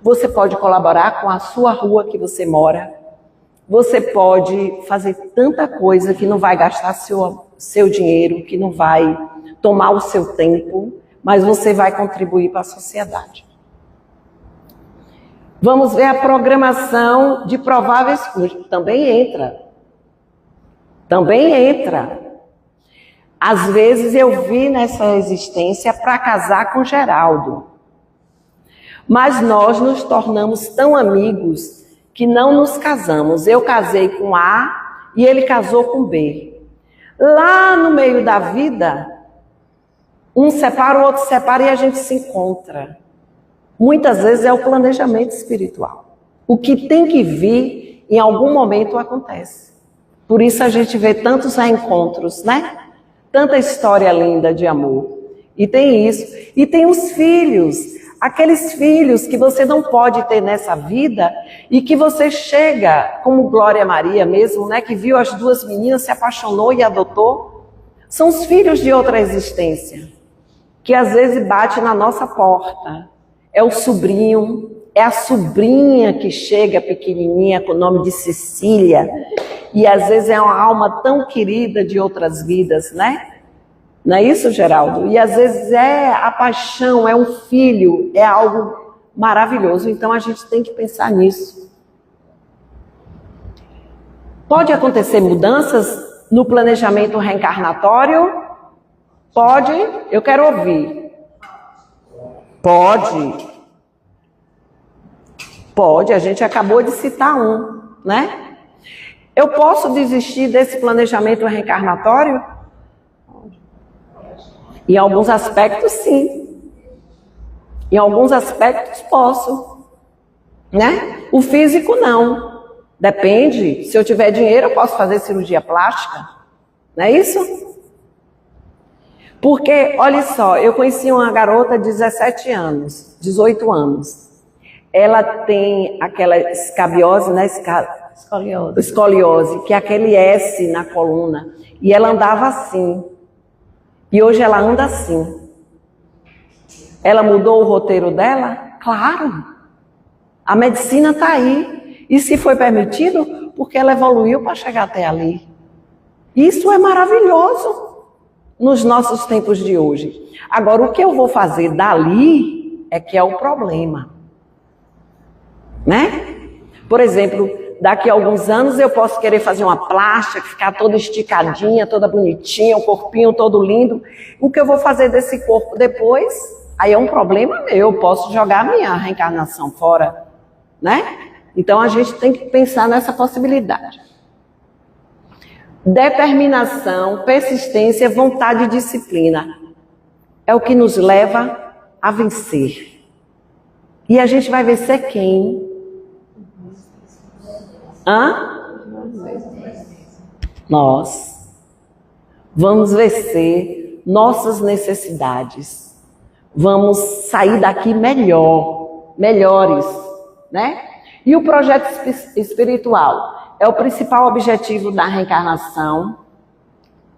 Você pode colaborar com a sua rua que você mora. Você pode fazer tanta coisa que não vai gastar seu dinheiro, que não vai tomar o seu tempo, mas você vai contribuir para a sociedade. Vamos ver a programação de prováveis custos. Também entra. Às vezes eu vi nessa existência para casar com Geraldo. Mas nós nos tornamos tão amigos que não nos casamos. Eu casei com A e ele casou com B. Lá no meio da vida, um separa, o outro separa e a gente se encontra. Muitas vezes é o planejamento espiritual. O que tem que vir, em algum momento acontece. Por isso a gente vê tantos reencontros, né? Tanta história linda de amor. E tem isso. E tem os filhos. Aqueles filhos que você não pode ter nessa vida e que você chega, como Glória Maria mesmo, né? Que viu as duas meninas, se apaixonou e adotou. São os filhos de outra existência. Que às vezes bate na nossa porta. É o sobrinho, é a sobrinha que chega pequenininha com o nome de Cecília. E às vezes é uma alma tão querida de outras vidas, né? Não é isso, Geraldo? E às vezes é a paixão, é um filho, é algo maravilhoso. Então a gente tem que pensar nisso. Pode acontecer mudanças no planejamento reencarnatório? Pode? Eu quero ouvir. Pode. Pode, a gente acabou de citar um, né? Eu posso desistir desse planejamento reencarnatório? Em alguns aspectos, sim. Em alguns aspectos, posso. Né? O físico, não. Depende. Se eu tiver dinheiro, eu posso fazer cirurgia plástica. Não é isso? Porque, olha só, eu conheci uma garota de 17 anos, 18 anos. Ela tem aquela escabiose, né? Escoliose, que é aquele S na coluna. E ela andava assim. E hoje ela anda assim. Ela mudou o roteiro dela? Claro. A medicina está aí. E se foi permitido, porque ela evoluiu para chegar até ali. Isso é maravilhoso nos nossos tempos de hoje. Agora, o que eu vou fazer dali é que é o problema. Né? Por exemplo, daqui a alguns anos eu posso querer fazer uma plástica, ficar toda esticadinha, toda bonitinha, o corpinho todo lindo. O que eu vou fazer desse corpo depois, aí é um problema meu, eu posso jogar a minha reencarnação fora, né? Então a gente tem que pensar nessa possibilidade. Determinação, persistência, vontade e disciplina é o que nos leva a vencer. E a gente vai vencer quem? Nós vamos vencer nossas necessidades. Vamos sair daqui melhores, né? E o projeto espiritual é o principal objetivo da reencarnação?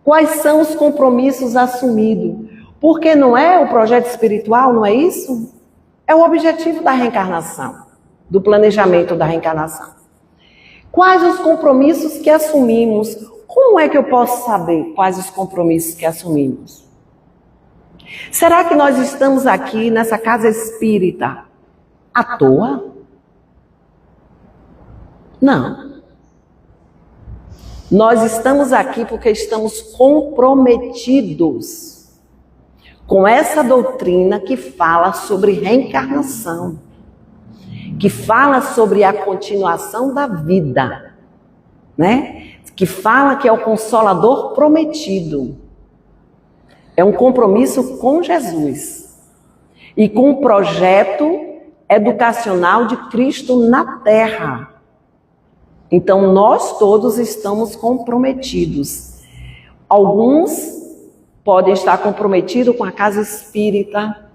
Quais são os compromissos assumidos? Porque não é o projeto espiritual, não é isso? É o objetivo da reencarnação, do planejamento da reencarnação. Quais os compromissos que assumimos? Como é que eu posso saber quais os compromissos que assumimos? Será que nós estamos aqui nessa casa espírita à toa? Não. Nós estamos aqui porque estamos comprometidos com essa doutrina que fala sobre reencarnação, que fala sobre a continuação da vida, né? Que fala que é o Consolador prometido. É um compromisso com Jesus e com o projeto educacional de Cristo na Terra. Então, nós todos estamos comprometidos. Alguns podem estar comprometidos com a casa espírita,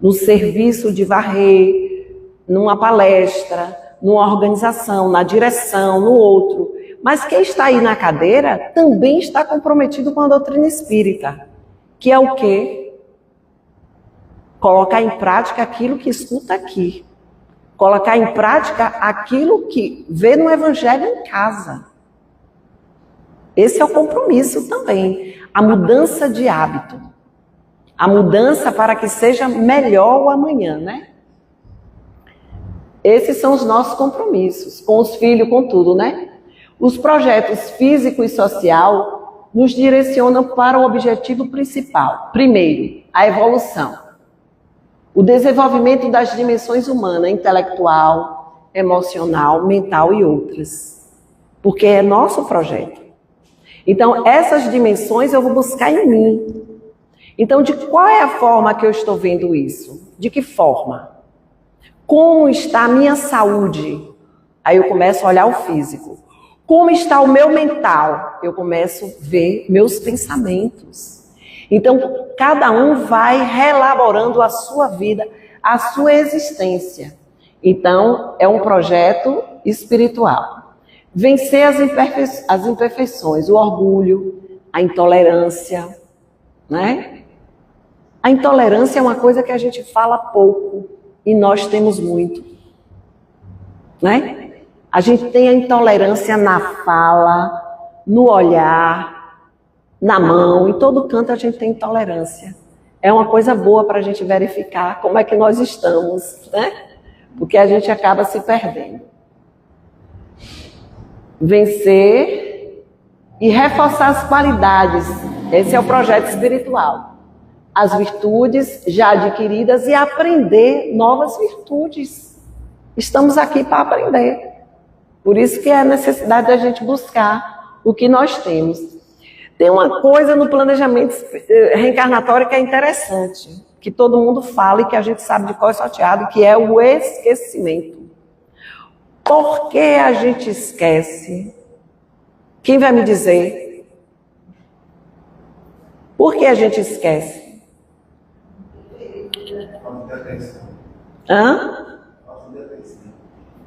no serviço de varrer, numa palestra, numa organização, na direção, no outro. Mas quem está aí na cadeira também está comprometido com a doutrina espírita, que é o quê? Colocar em prática aquilo que escuta aqui. Colocar em prática aquilo que vê no Evangelho em casa. Esse é o compromisso também. A mudança de hábito. A mudança para que seja melhor o amanhã, né? Esses são os nossos compromissos. Com os filhos, com tudo, né? Os projetos físico e social nos direcionam para o objetivo principal. Primeiro, a evolução. O desenvolvimento das dimensões humanas, intelectual, emocional, mental e outras. Porque é nosso projeto. Então, essas dimensões eu vou buscar em mim. Então, de qual é a forma que eu estou vendo isso? De que forma? Como está a minha saúde? Aí eu começo a olhar o físico. Como está o meu mental? Eu começo a ver meus pensamentos. Então, cada um vai reelaborando a sua vida, a sua existência. Então, é um projeto espiritual. Vencer as imperfeições, o orgulho, a intolerância, né? A intolerância é uma coisa que a gente fala pouco e nós temos muito, né? A gente tem a intolerância na fala, no olhar, na mão, em todo canto a gente tem intolerância. É uma coisa boa para a gente verificar como é que nós estamos, né? Porque a gente acaba se perdendo. Vencer e reforçar as qualidades. Esse é o projeto espiritual. As virtudes já adquiridas e aprender novas virtudes. Estamos aqui para aprender. Por isso que é a necessidade da gente buscar o que nós temos. Tem uma coisa no planejamento reencarnatório que é interessante, que todo mundo fala e que a gente sabe de cor salteado, que é o esquecimento. Por que a gente esquece? Quem vai me dizer? Por que a gente esquece? Falta de atenção. Hã? Falta de atenção.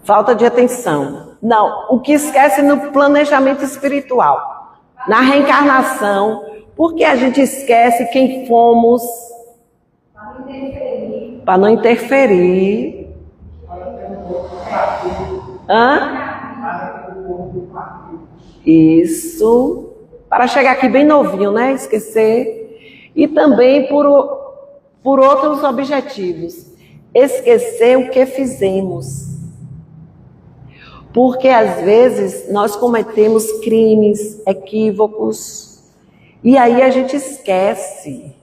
Falta de atenção. Não, o que esquece no planejamento espiritual, na reencarnação, por que a gente esquece quem fomos? Para não interferir. Isso. Para chegar aqui bem novinho, né? Esquecer. E também por outros objetivos. Esquecer o que fizemos. Porque às vezes nós cometemos crimes, equívocos. E aí a gente esquece.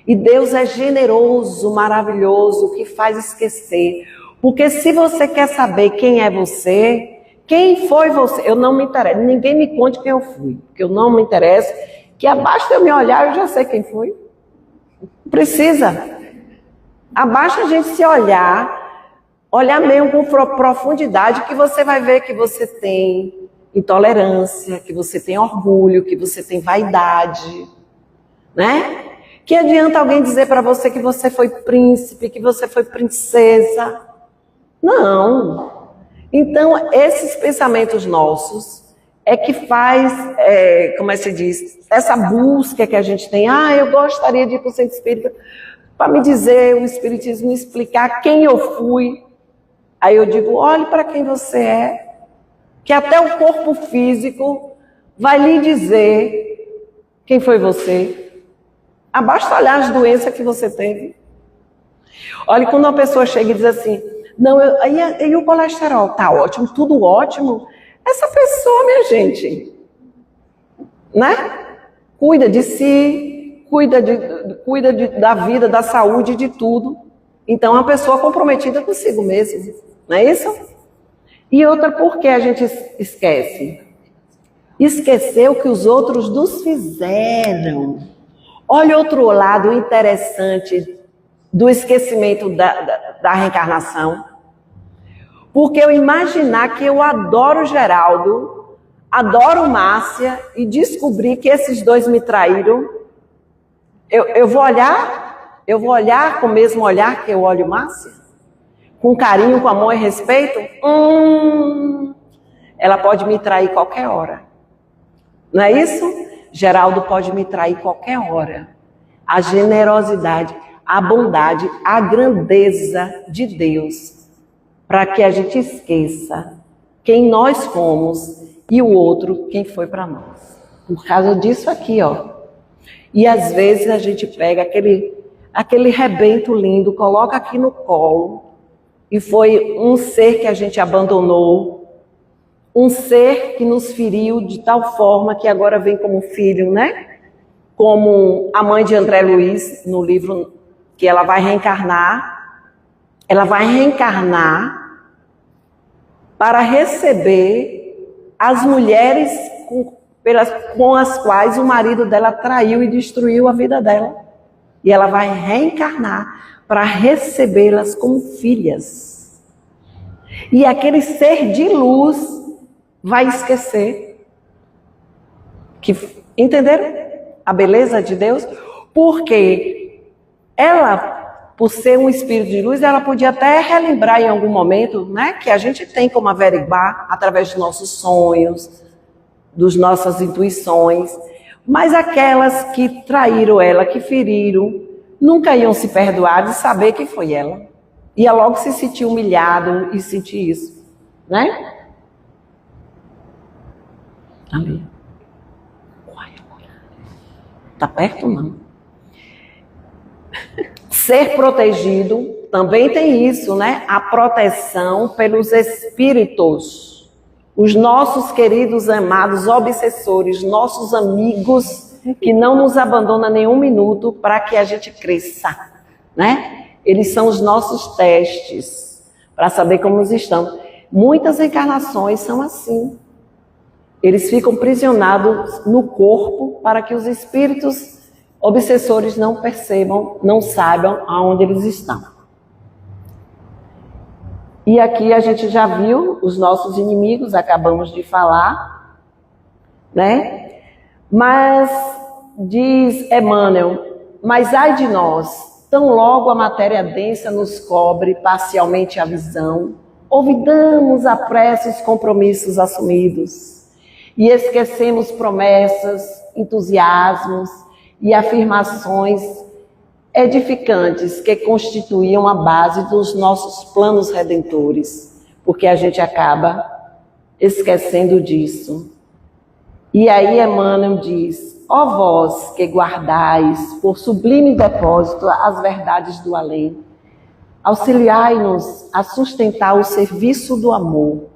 E Deus é generoso, maravilhoso, que faz esquecer. Porque se você quer saber quem é você, quem foi você, eu não me interesso, ninguém me conte quem eu fui, porque eu não me interesso, que basta eu me olhar, eu já sei quem foi. Não precisa. Abaixa a gente se olhar mesmo com profundidade, que você vai ver que você tem intolerância, que você tem orgulho, que você tem vaidade, né? Que adianta alguém dizer para você que você foi príncipe, que você foi princesa? Não. Então, esses pensamentos nossos é que faz, como é que se diz, essa busca que a gente tem. Eu gostaria de ir para o centro espírita para me dizer, o espiritismo me explicar quem eu fui. Aí eu digo, olhe para quem você é, que até o corpo físico vai lhe dizer quem foi você. Basta olhar as doenças que você teve. Olha, quando uma pessoa chega e diz assim, não, e o colesterol? Tá ótimo, tudo ótimo. Essa pessoa, minha gente, né? Cuida de si, cuida da vida, da saúde, de tudo. Então, é uma pessoa comprometida consigo mesmo, não é isso? E outra, por que a gente esquece? Esqueceu que os outros nos fizeram. Olha outro lado interessante do esquecimento da reencarnação. Porque eu imaginar que eu adoro Geraldo, adoro Márcia e descobri que esses dois me traíram, eu vou olhar com o mesmo olhar que eu olho Márcia? Com carinho, com amor e respeito? Ela pode me trair qualquer hora. Não é isso? Geraldo pode me trair qualquer hora. A generosidade, a bondade, a grandeza de Deus, para que a gente esqueça quem nós fomos e o outro quem foi para nós. Por causa disso aqui, ó. E às vezes a gente pega aquele rebento lindo, coloca aqui no colo, e foi um ser que a gente abandonou, um ser que nos feriu de tal forma que agora vem como filho, né? Como a mãe de André Luiz, no livro que ela vai reencarnar para receber as mulheres com as quais o marido dela traiu e destruiu a vida dela. E ela vai reencarnar para recebê-las como filhas. E aquele ser de luz vai esquecer. Entenderam a beleza de Deus? Porque ela, por ser um espírito de luz, ela podia até relembrar em algum momento, né, que a gente tem como averiguar através dos nossos sonhos, das nossas intuições, mas aquelas que traíram ela, que feriram, nunca iam se perdoar de saber que foi ela. Ia logo se sentir humilhado e sentir isso, né? Ali. Tá perto, não? Ser protegido também tem isso, né? A proteção pelos espíritos. Os nossos queridos, amados obsessores, nossos amigos que não nos abandonam nenhum minuto para que a gente cresça, né? Eles são os nossos testes para saber como nós estamos. Muitas encarnações são assim. Eles ficam prisionados no corpo para que os espíritos obsessores não percebam, não saibam aonde eles estão. E aqui a gente já viu os nossos inimigos, acabamos de falar, né? Mas, diz Emmanuel, mas ai de nós, tão logo a matéria densa nos cobre parcialmente a visão, olvidamos a pressa os compromissos assumidos e esquecemos promessas, entusiasmos e afirmações edificantes que constituíam a base dos nossos planos redentores, porque a gente acaba esquecendo disso. E aí Emmanuel diz, ó vós que guardais por sublime depósito as verdades do além, auxiliai-nos a sustentar o serviço do amor.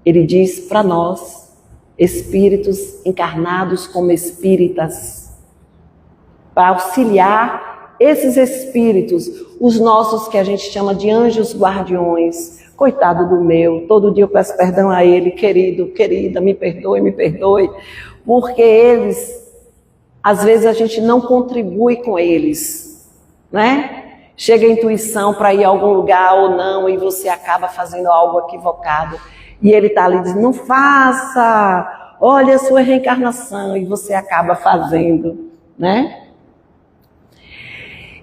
Ele diz para nós, espíritos encarnados como espíritas, para auxiliar esses espíritos, os nossos que a gente chama de anjos guardiões. Coitado do meu, todo dia eu peço perdão a ele, querido, querida, me perdoe, porque eles, às vezes a gente não contribui com eles, né? Chega a intuição para ir a algum lugar ou não, e você acaba fazendo algo equivocado, e ele está ali dizendo, não faça, olha a sua reencarnação, e você acaba fazendo, né?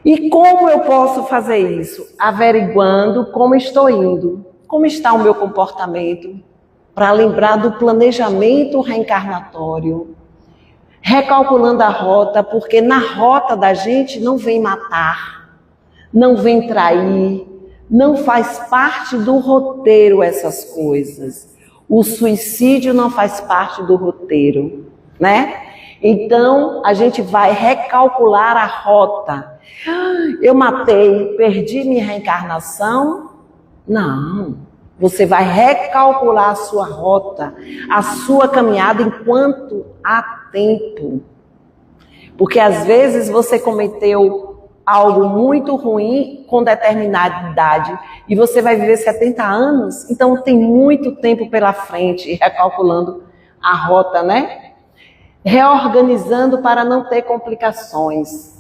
E como eu posso fazer isso? Averiguando como estou indo, como está o meu comportamento, para lembrar do planejamento reencarnatório, recalculando a rota, porque na rota da gente não vem matar, não vem trair, não faz parte do roteiro essas coisas. O suicídio não faz parte do roteiro, né? Então, a gente vai recalcular a rota. Eu matei, perdi minha reencarnação? Não. Você vai recalcular a sua rota, a sua caminhada enquanto há tempo. Porque às vezes você cometeu algo muito ruim com determinada idade e você vai viver 70 anos, então tem muito tempo pela frente, recalculando a rota, né? Reorganizando para não ter complicações.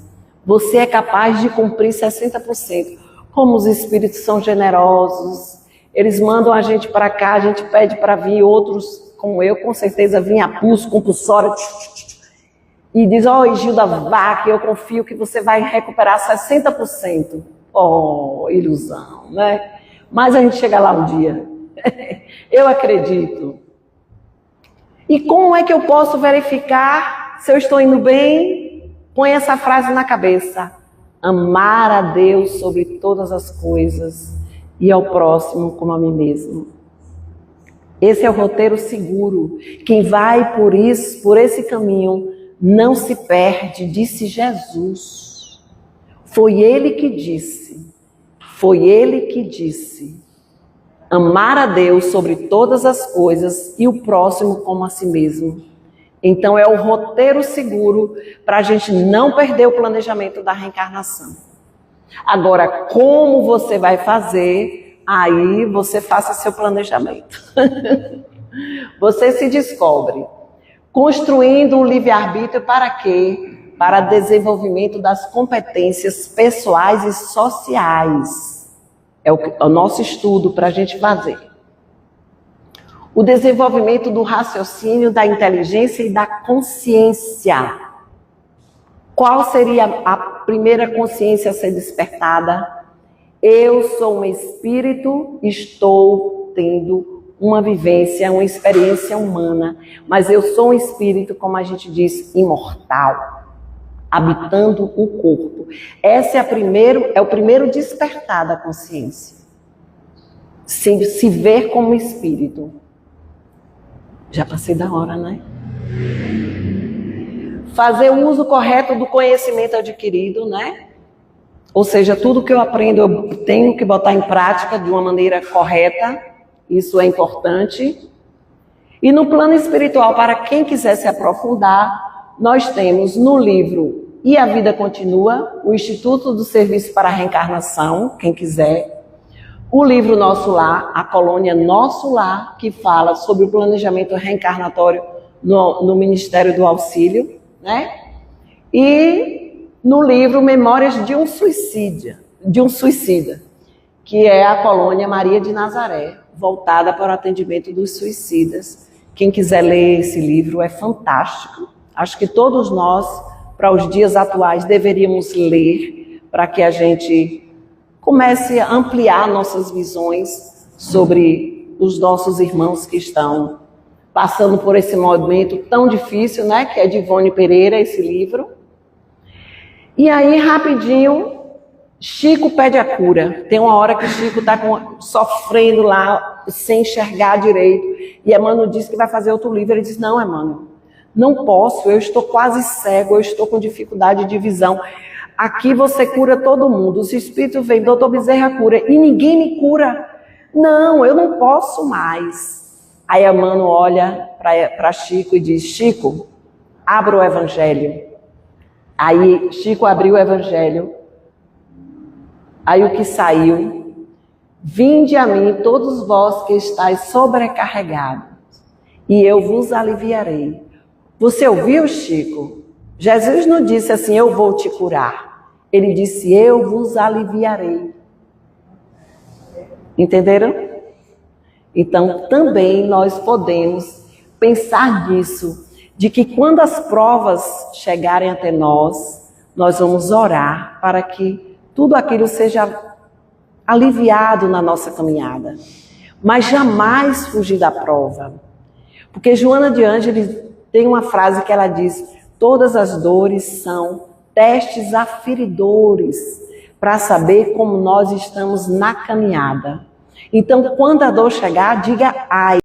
Você é capaz de cumprir 60%. Como os espíritos são generosos, eles mandam a gente para cá, a gente pede para vir, outros, como eu, com certeza, vêm a pulso, compulsório, e diz, ó, Gilda, vá, que eu confio que você vai recuperar 60%. Oh, ilusão, né? Mas a gente chega lá um dia. Eu acredito. E como é que eu posso verificar se eu estou indo bem? Põe essa frase na cabeça. Amar a Deus sobre todas as coisas e ao próximo como a mim mesmo. Esse é o roteiro seguro. Quem vai por esse caminho não se perde, disse Jesus. Foi Ele que disse. Foi Ele que disse. Amar a Deus sobre todas as coisas e o próximo como a si mesmo. Então é o roteiro seguro para a gente não perder o planejamento da reencarnação. Agora, como você vai fazer, aí você faça seu planejamento. Você se descobre. Construindo o livre-arbítrio para quê? Para desenvolvimento das competências pessoais e sociais. É o nosso estudo para a gente fazer. O desenvolvimento do raciocínio, da inteligência e da consciência. Qual seria a primeira consciência a ser despertada? Eu sou um espírito, estou tendo uma vivência, uma experiência humana, mas eu sou um espírito, como a gente diz, imortal, habitando um corpo. Esse é o primeiro despertar da consciência. Se ver como espírito. Já passei da hora, né? Fazer o uso correto do conhecimento adquirido, né? Ou seja, tudo que eu aprendo eu tenho que botar em prática de uma maneira correta. Isso é importante. E no plano espiritual, para quem quiser se aprofundar, nós temos no livro E a Vida Continua, o Instituto do Serviço para a Reencarnação, quem quiser. O livro Nosso Lar, a colônia Nosso Lar, que fala sobre o planejamento reencarnatório no Ministério do Auxílio, né? E no livro Memórias de um Suicida, que é a colônia Maria de Nazaré, voltada para o atendimento dos suicidas. Quem quiser ler esse livro é fantástico. Acho que todos nós, para os dias atuais, deveríamos ler para que a gente comece a ampliar nossas visões sobre os nossos irmãos que estão passando por esse momento tão difícil, né? Que é de Ivone Pereira, esse livro. E aí, rapidinho, Chico pede a cura. Tem uma hora que Chico está sofrendo lá, sem enxergar direito. E Emmanuel diz que vai fazer outro livro. Ele diz, não, Emmanuel, não posso, eu estou quase cego, eu estou com dificuldade de visão. Aqui você cura todo mundo. Os espíritos vêm, doutor Bezerra cura, e ninguém me cura. Não, eu não posso mais. Aí Emmanuel olha para Chico e diz, Chico, abra o Evangelho. Aí Chico abriu o Evangelho. Aí o que saiu? Vinde a mim todos vós que estáis sobrecarregados, e eu vos aliviarei. Você ouviu, Chico? Jesus não disse assim, eu vou te curar. Ele disse, eu vos aliviarei. Entenderam? Então, também nós podemos pensar nisso, de que quando as provas chegarem até nós, nós vamos orar para que tudo aquilo seja aliviado na nossa caminhada. mas jamais fugir da prova. Porque Joana de Ângeles tem uma frase que ela diz: todas as dores são testes aferidores para saber como nós estamos na caminhada. Então, quando a dor chegar, diga ai.